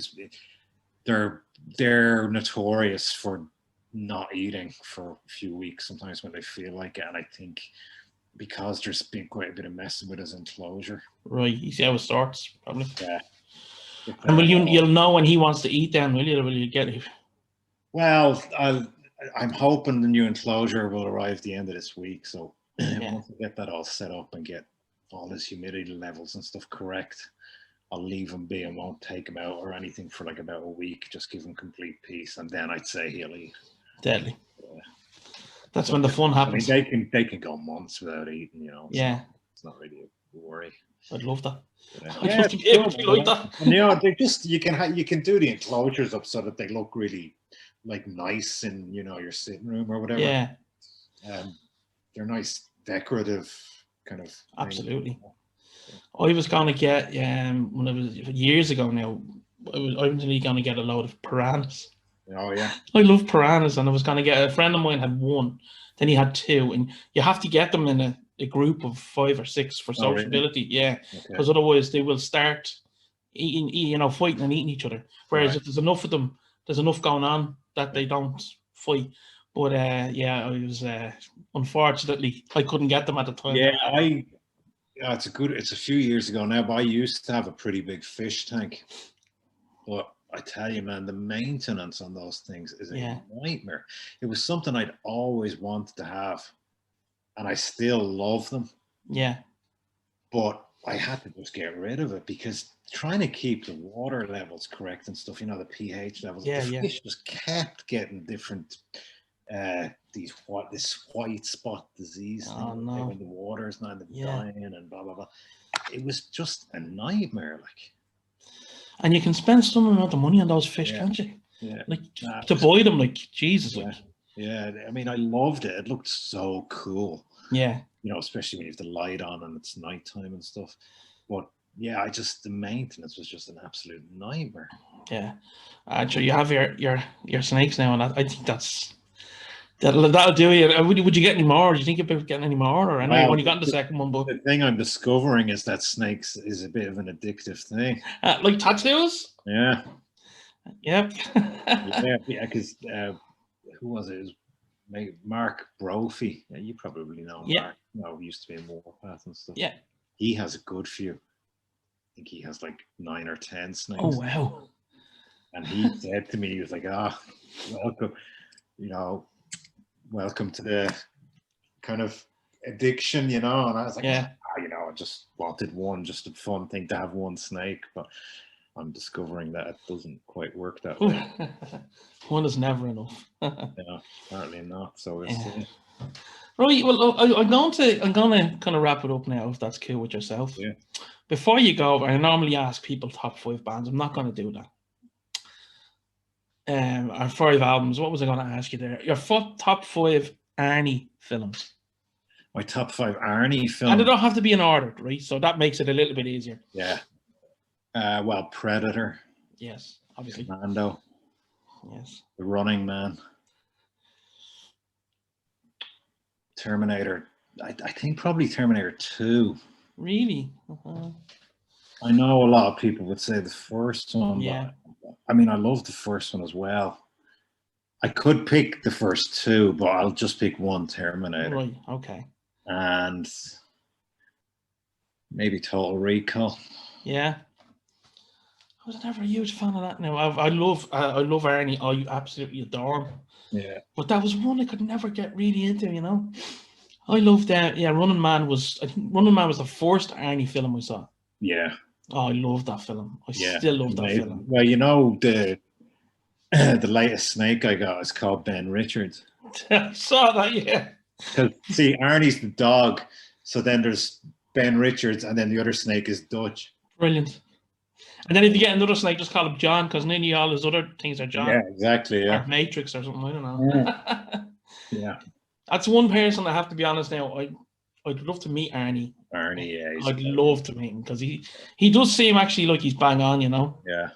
they're notorious for not eating for a few weeks sometimes when they feel like it, and I think because there's been quite a bit of messing with his enclosure. Right. You see how it starts, probably. Yeah. And you'll know when he wants to eat then, will you get it? Well, I'm hoping the new enclosure will arrive at the end of this week. So once I get that all set up and get all his humidity levels and stuff correct, I'll leave him be and won't take him out or anything for like about a week. Just give him complete peace, and then I'd say he'll eat. Deadly. That's when the fun happens. I mean, they can go months without eating, you know. It's not really a worry. I'd love that. I'd love to be able to be like that. And, you know, you can do the enclosures up so that they look really like nice in, you know, your sitting room or whatever. Yeah. They're nice decorative kind of. Absolutely. I was gonna get when it was years ago now. I was really gonna get a load of piranhas. Oh yeah. I love piranhas, and I was gonna get a friend of mine had one, then he had two, and you have to get them in a group of 5 or 6 for sociability. Really? Yeah, because otherwise they will start eating, you know, fighting and eating each other. Whereas if there's enough of them, there's enough going on that they don't fight. But yeah, I was unfortunately I couldn't get them at the time. Yeah, it's a few years ago now, but I used to have a pretty big fish tank. But I tell you, man, the maintenance on those things is a nightmare. It was something I'd always wanted to have, and I still love them. Yeah. But I had to just get rid of it because trying to keep the water levels correct and stuff, you know, the pH levels, the fish just kept getting different, this white spot disease thing when the water is not dying and blah, blah, blah. It was just a nightmare, like. And you can spend some amount of money on those fish, can't you? Yeah. Like to buy them, like Jesus. Yeah. Like. Yeah. I mean, I loved it. It looked so cool. Yeah. You know, especially when you have the light on and it's nighttime and stuff. But yeah, the maintenance was just an absolute nightmare. Yeah. So you have your snakes now, and I think that'll do you. Would you get any more? Do you think you'll be getting any more, or anyway when you got in the second one? But the thing I'm discovering is that snakes is a bit of an addictive thing. Like tattoos. Yeah. Yep. yeah, because who was it? It was Mark Brophy. Yeah, you probably know Mark. You know, he used to be in Warpath and stuff. Yeah. He has a good few. I think he has like 9 or 10 snakes. Oh wow. And he said to me, he was like, welcome, you know, welcome to the kind of addiction, you know. And I was like, you know, I just wanted one, just a fun thing to have one snake, but I'm discovering that it doesn't quite work that way. One is never enough. Yeah, apparently not. So it's right. Well, I'm going to kind of wrap it up now, if that's cool with yourself. Yeah. Before you go, I normally ask people top 5 bands. I'm not going to do that. Or 5 albums. What was I going to ask you there? Your top 5 Arnie films. My top 5 Arnie films. And they don't have to be in order, right? So that makes it a little bit easier. Yeah. Well, Predator, Yes, obviously. Commando, Yes. The Running Man, Terminator. I think probably Terminator 2. Really? I know a lot of people would say the first one, Yeah. but I mean, I love the first one as well. I could pick the first two, but I'll just pick one Terminator. Right. Okay. And maybe Total Recall. Yeah. I was never a huge fan of that. Now I love Arnie. I absolutely adore him. Yeah. But that was one I could never get really into. You know. I loved that. Yeah, Running Man was. I think Running Man was the first Arnie film I saw. Yeah. Oh, I love that film. I Yeah. still love Amazing. that film. Well, you know, the latest snake I got is called Ben Richards. I saw that. Yeah. Because see, Arnie's the dog, so then there's Ben Richards, and then the other snake is Dutch. Brilliant. And then if you get another snake, just call him John, because nearly all his other things are John. Yeah, exactly. Yeah. Or Matrix or something. I don't know. Yeah. That's one person I have to be honest now. I'd love to meet Arnie. Arnie, yeah. I'd love to meet him because he does seem actually like he's bang on, you know. Yeah.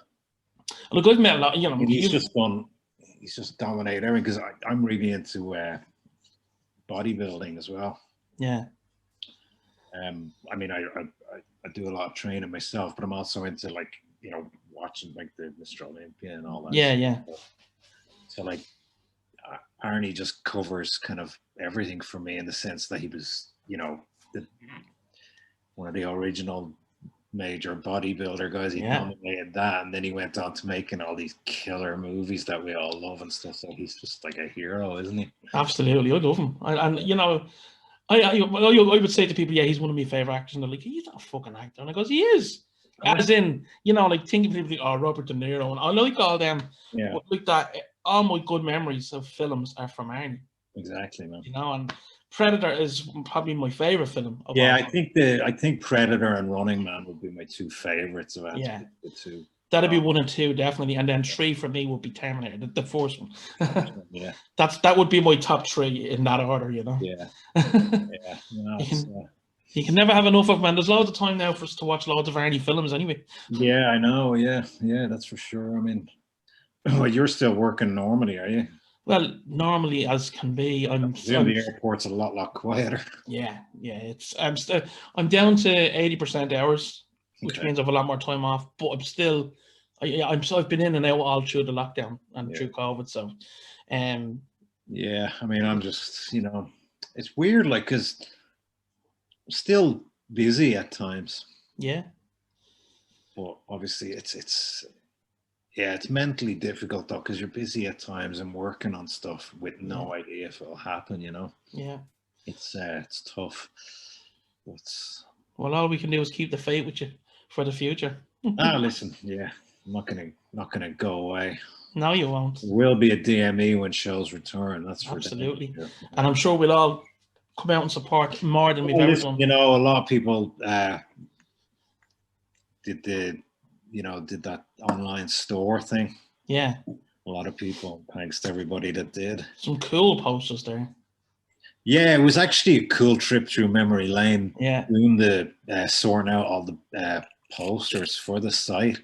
Look, I've met a lot, you know. He's just dominated everything because I'm really into bodybuilding as well. Yeah. I mean, I do a lot of training myself, but I'm also into like, you know, watching like the Mr. Olympia and all that. Yeah, yeah. So like, Arnie just covers kind of everything for me in the sense that he was, you know, one of the original major bodybuilder guys. He dominated that, and then he went on to making all these killer movies that we all love and stuff. So he's just like a hero, isn't he? Absolutely, I love him. And you know, I would say to people, yeah, he's one of my favorite actors, and they're like, he's not a fucking actor, and I goes, he is. As in, you know, like thinking people think, oh, Robert De Niro, and I like all them. Yeah. Like that. All my good memories of films are from Arnie. Exactly, man. You know, and Predator is probably my favorite film. Yeah, I think Predator and Running Man would be my two favorites. Yeah, the two. That'd be 1 and 2 definitely, and then 3 for me would be Terminator, the first one. Yeah, that would be my top 3 in that order. You know. Yeah. Yeah. No, you can never have enough of them, and there's loads of time now for us to watch loads of Arnie films anyway. Yeah, I know. Yeah, that's for sure. I mean, well, you're still working normally, are you? Well, normally as can be. The airport's a lot quieter. Yeah. I'm down to 80% hours, which means I have a lot more time off. But I'm still, I've been in and out all through the lockdown and through COVID. So, yeah. I mean, I'm just, you know, it's weird, like, because I'm still busy at times. Yeah. But obviously, it's mentally difficult though, because you're busy at times and working on stuff with no idea if it'll happen, you know. Yeah. It's tough. But well, all we can do is keep the faith with you for the future. Listen, yeah, I'm not gonna go away. No, you won't. There will be a DME when shows return. That's for absolutely. And I'm sure we'll all come out and support more than we've ever done. You know, a lot of people did that online store thing. Yeah. A lot of people. Thanks to everybody that did. Some cool posters there. Yeah, it was actually a cool trip through memory lane. Yeah. Doing the sorting out all the posters for the site.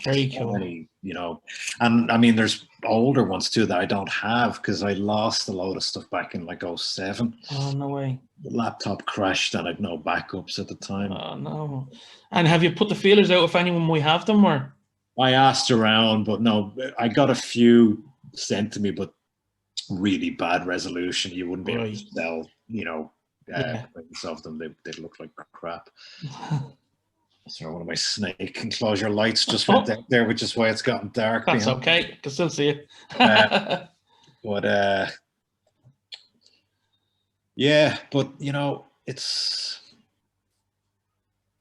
Very cool. You know, and I mean, there's older ones too that I don't have because I lost a load of stuff back in like 2007. Oh, no way. The laptop crashed and I'd no backups at the time. Oh, no. And have you put the feelers out if anyone might have them, or? I asked around, but no, I got a few sent to me, but really bad resolution. You wouldn't be able to sell, you know, prints of them. They'd look like crap. So one of my snake enclosure lights just went out there, which is why it's gotten dark. That's okay. I can still see it. But yeah, but you know, it's,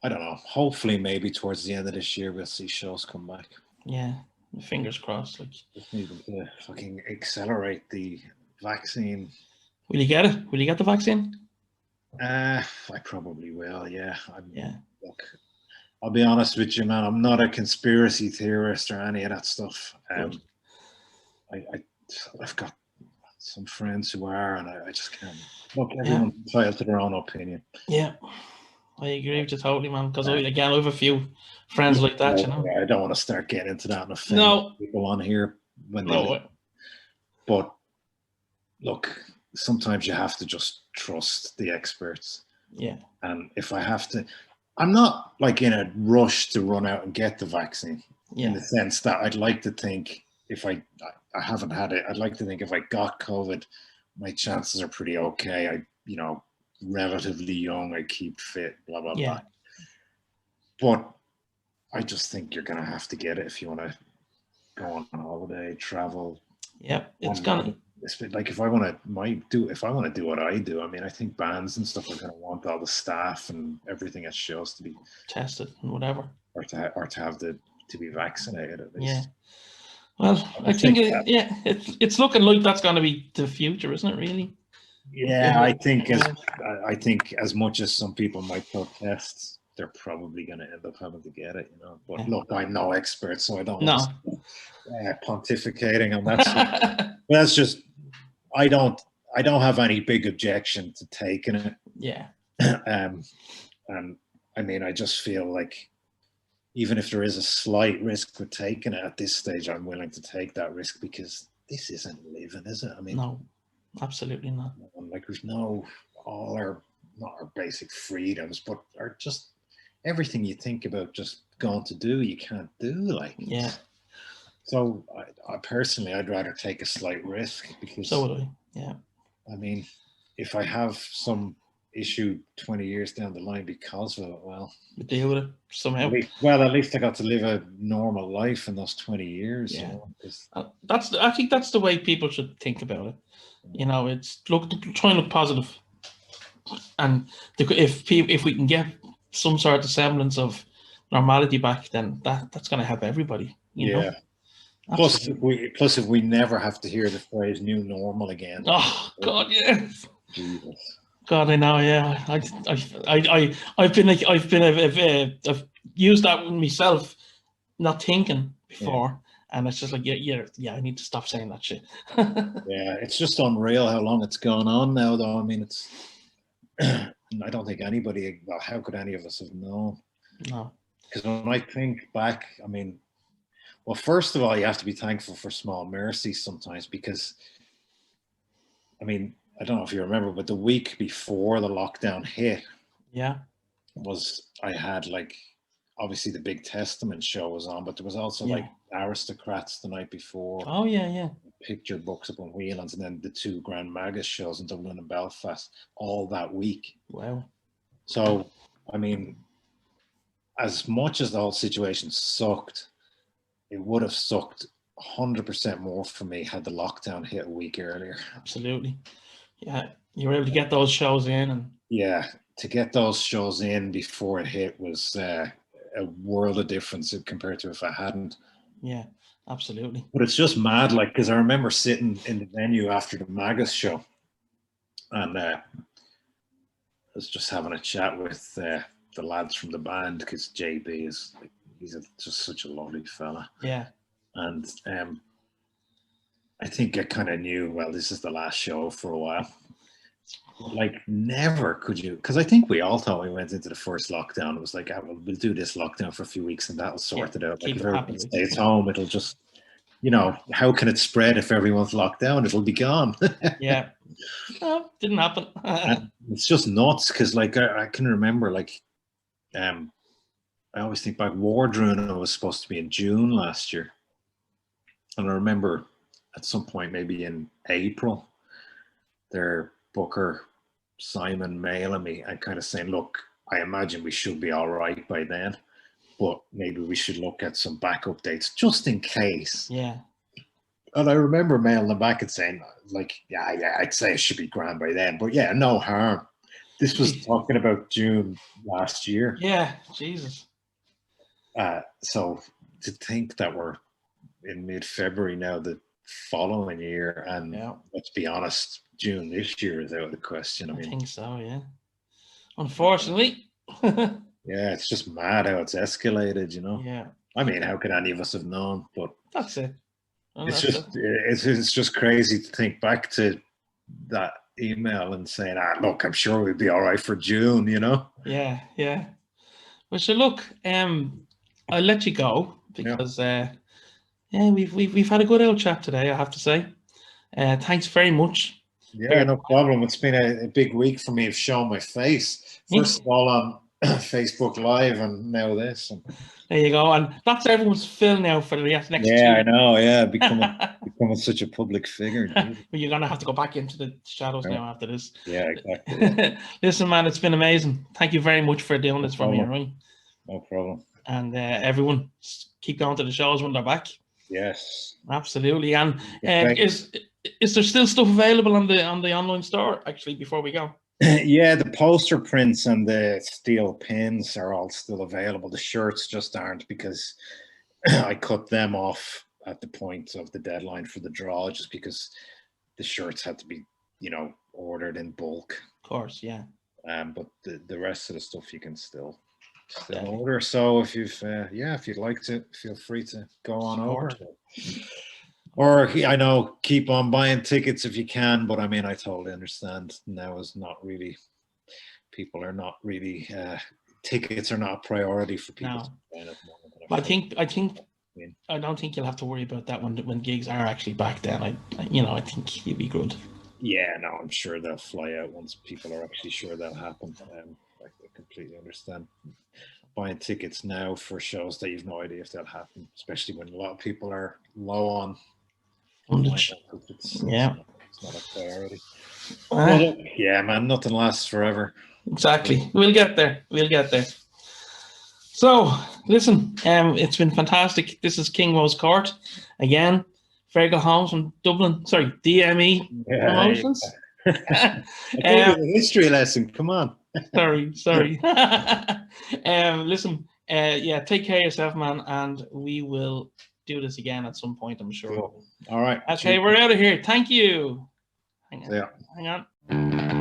I don't know. Hopefully, maybe towards the end of this year, we'll see shows come back. Yeah, fingers crossed. Like, just need to fucking accelerate the vaccine. Will you get it? Will you get the vaccine? I probably will. Yeah. Look, I'll be honest with you, man. I'm not a conspiracy theorist or any of that stuff. I've got some friends who are, and I just can't. Look, everyone's entitled to their own opinion. Yeah. I agree with you totally, man. Because I have a few friends like that, you know. I don't want to start getting into that and offend No, people on here when they no, but look, sometimes you have to just trust the experts. yeah, And if I have to, I'm not like in a rush to run out and get the vaccine, in the sense that I'd like to think if I haven't had it, I'd like to think if I got COVID, my chances are pretty okay. I, you know, relatively young, I keep fit, blah, blah, blah. But I just think you're going to have to get it if you want to go on holiday, travel. Yeah, it's gonna. It's like if I want to do what I do, I mean, I think bands and stuff are going to want all the staff and everything at shows to be tested and whatever, or to have to be vaccinated at least. Yeah. Well, I think it's looking like that's going to be the future, isn't it? Really? Yeah, I think as much as some people might protest, they're probably going to end up having to get it, you know. But look, I'm no expert, so I don't want to pontificating on that. But that's just I don't have any big objection to taking it. Yeah. And I mean, I just feel like even if there is a slight risk with taking it at this stage, I'm willing to take that risk because this isn't living, is it? I mean, no, absolutely not. Like we've not our basic freedoms, but are just everything you think about just going to do, you can't do. Like, yeah. So I personally, I'd rather take a slight risk because. So would I. Yeah. I mean, if I have some issue 20 years down the line because of it, well, we deal with it somehow. At least I got to live a normal life in those 20 years. Yeah. You know, I think that's the way people should think about it. You know, it's try and look positive, and if we can get some sort of semblance of normality back, then that's going to help everybody. You know? Plus, if we never have to hear the phrase "new normal" again. Oh God, yeah. Jesus. God, I know. Yeah, I've used that with myself, not thinking before, and it's just like I need to stop saying that shit. Yeah, it's just unreal how long it's gone on now, though. I mean, it's. I don't think anybody. Well, how could any of us have known? No. Because when I think back, I mean. Well, first of all, you have to be thankful for small mercies sometimes because, I mean, I don't know if you remember, but the week before the lockdown hit, I had like, obviously the big Testament show was on, but there was also like Aristocrats the night before. Oh, yeah. Picture books up on Whelan's and then the 2 Grand Magus shows in Dublin and Belfast all that week. Wow. So, I mean, as much as the whole situation sucked, it would have sucked 100% more for me had the lockdown hit a week earlier. Absolutely. Yeah, you were able to get those shows in. And yeah, to get those shows in before it hit was a world of difference compared to if I hadn't. Yeah, absolutely. But it's just mad, like, because I remember sitting in the venue after the Magus show and I was just having a chat with the lads from the band because JB is like, he's just such a lovely fella. Yeah. And I think I kind of knew, well, this is the last show for a while. Like, never could you, because I think we all thought we went into the first lockdown. It was like, well, we'll do this lockdown for a few weeks and that'll sort it out. Like, if everyone stays home, it'll just, you know, how can it spread if everyone's locked down? It'll be gone. Yeah. No, didn't happen. It's just nuts because, like, I can remember, like, I always think back, Wardruna was supposed to be in June last year. And I remember at some point, maybe in April, their booker, Simon, mailing me and kind of saying, look, I imagine we should be all right by then, but maybe we should look at some backup dates just in case. Yeah. And I remember mailing them back and saying, like, yeah, I'd say it should be grand by then. But yeah, no harm. This was talking about June last year. Yeah, Jesus. So to think that we're in mid-February now, the following year, and let's be honest, June this year is out of the question. I think so, yeah. Unfortunately. Yeah, it's just mad how it's escalated, you know. Yeah. I mean, how could any of us have known? But that's it. It's just crazy to think back to that email and saying, look, I'm sure we'll be all right for June, you know? Yeah, yeah. Well, so look, I'll let you go because we've had a good old chat today, I have to say. Thanks very much. Yeah, no problem. It's been a big week for me of showing my face. First of all on Facebook Live, and now this. And there you go. And that's everyone's fill now for the next 2 Yeah, I know. Yeah, becoming such a public figure. Well, you're gonna have to go back into the shadows now after this. Yeah, exactly. Listen, man, it's been amazing. Thank you very much for doing this for me, right? No problem. And everyone, keep going to the shows when they're back. Yes, absolutely. And is there still stuff available on the online store? Actually, before we go. Yeah, the poster prints and the steel pins are all still available. The shirts just aren't, because I cut them off at the point of the deadline for the draw, just because the shirts had to be, you know, ordered in bulk. Of course, yeah. But the rest of the stuff you can still order. So if you've if you'd like to, feel free to go on over. Or I know, keep on buying tickets if you can, but I mean, I totally understand now is not really, people are not really, tickets are not a priority for people. No. I don't think you'll have to worry about that when gigs are actually back then. I think you'll be good. Yeah, no, I'm sure they'll fly out once people are actually sure that'll happen. I completely understand. Buying tickets now for shows that you've no idea if they'll happen, especially when a lot of people are low on. It's not a priority. Well, yeah, man, nothing lasts forever. Exactly. We'll get there. So, listen, it's been fantastic. This is KingWoes Court again. Fergal Holmes from Dublin. Sorry, DME Promotions. I gave you a history lesson. Come on. sorry. Listen, take care of yourself, man, and we will do this again at some point, I'm sure. Cool. All right. Okay, we're out of here. Thank you. Hang on.